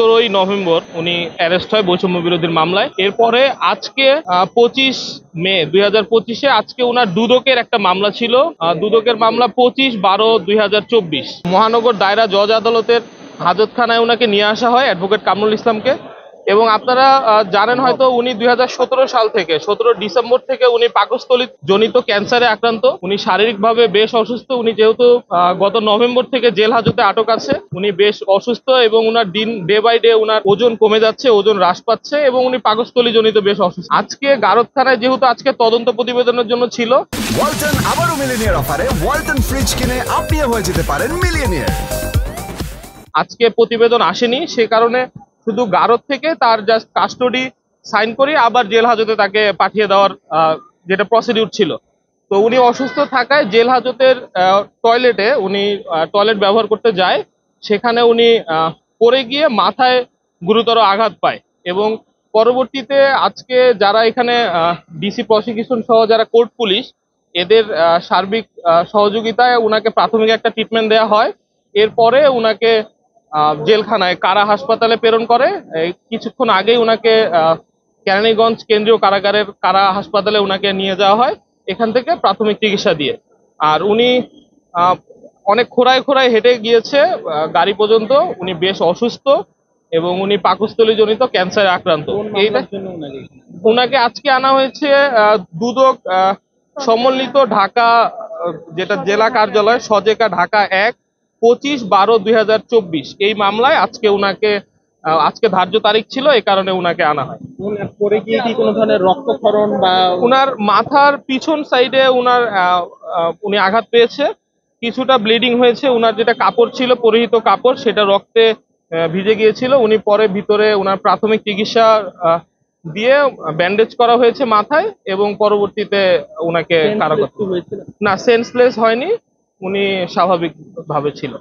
17 November উনি arrest হয় বৈষম্য বিরোধীর মামলায়। এরপরে আজকে 25 মে 2025-এ আজকে উনার দুদকের একটা মামলা ছিল। দুদকের মামলা 25/12/2024 মহানগর দায়রা জজ আদালতের হাজতখানায় উনাকে নিয়ে আসা হয়, অ্যাডভোকেট কামরুল ইসলামকে। এবং আপনারা জানেন হয়তো উনি 2017 সাল থেকে 17 ডিসেম্বর থেকে উনি পাকস্থলী জনিত ক্যান্সারে আক্রান্ত। উনি শারীরিকভাবে বেশ অসুস্থ। উনি যেহেতু গত নভেম্বর থেকে জেল হাজতে আটক আছে, উনি বেশ অসুস্থ এবং উনার দিন ডে বাই ডে উনার ওজন কমে যাচ্ছে, ওজন হ্রাস পাচ্ছে এবং উনি পাকস্থলী জনিত বেশ অসুস্থ। আজকে গারদখানায় যেহেতু আজকে তদন্ত প্রতিবেদনের জন্য ছিল, ওয়ালটন আবারও মিলিয়নিয়ার অফারে ওয়ালটন ফ্রিজ কিনে আপনিও হয়ে যেতে পারেন মিলিয়নিয়ার। আজকে প্রতিবেদন আসেনি, সে কারণে শুধু গারদ থেকে তার জাস্ট কাস্টডি সাইন করে আবার জেল হাজতে তাকে পাঠিয়ে দেওয়ার যেটা প্রসিডিউর ছিল। তো উনি অসুস্থ থাকায় জেল হাজতের টয়লেটে উনি টয়লেট ব্যবহার করতে যায়। সেখানে উনি পড়ে গিয়ে মাথায় গুরুতর আঘাত পায় এবং পরবর্তীতে আজকে যারা এখানে ডিসি প্রসিকিউশন সহ যারা কোর্ট পুলিশ, এদের সার্বিক সহযোগিতায় উনাকে প্রাথমিক একটা ট্রিটমেন্ট দেওয়া হয়। এরপরে উনাকে জেলখানায় কারা হাসপাতালে প্রেরণ করে। কিছুক্ষণ আগেই উনাকে কেরানীগঞ্জ কেন্দ্রীয় কারাগারের কারা হাসপাতালে উনাকে নিয়ে যাওয়া হয়, এখান থেকে প্রাথমিক চিকিৎসা দিয়ে। আর উনি অনেক খোঁড়ায় খোঁড়ায় হেঁটে গিয়েছে গাড়ি পর্যন্ত। উনি বেশ অসুস্থ এবং উনি পাকস্থলী জনিত ক্যান্সারে আক্রান্ত। এইটা উনাকে আজকে আনা হয়েছে দুদক সম্মিলিত ঢাকা যেটা জেলা কার্যালয় সজেকা ঢাকা 1, 25/12/2024 এই মামলায় আজকে উনাকে আজকে ধার্য তারিখ ছিল, এই কারণে উনাকে আনা হয়। পরে গিয়ে কি কোনো ধরনের রক্তক্ষরণ বা উনার মাথার পিছন সাইডে উনি আঘাত পেয়েছে, কিছুটা ব্লিডিং হয়েছে। উনার যেটা কাপড় ছিল, পরিহিত কাপড়, সেটা রক্তে ভিজে গিয়েছিল। উনি পরে ভিতরে উনার প্রাথমিক চিকিৎসা দিয়ে ব্যান্ডেজ করা হয়েছে মাথায় এবং পরবর্তীতে উনাকে কারাগারে। না, সেন্সলেস হয়নি, উনি স্বাভাবিক ভাবে ছিল।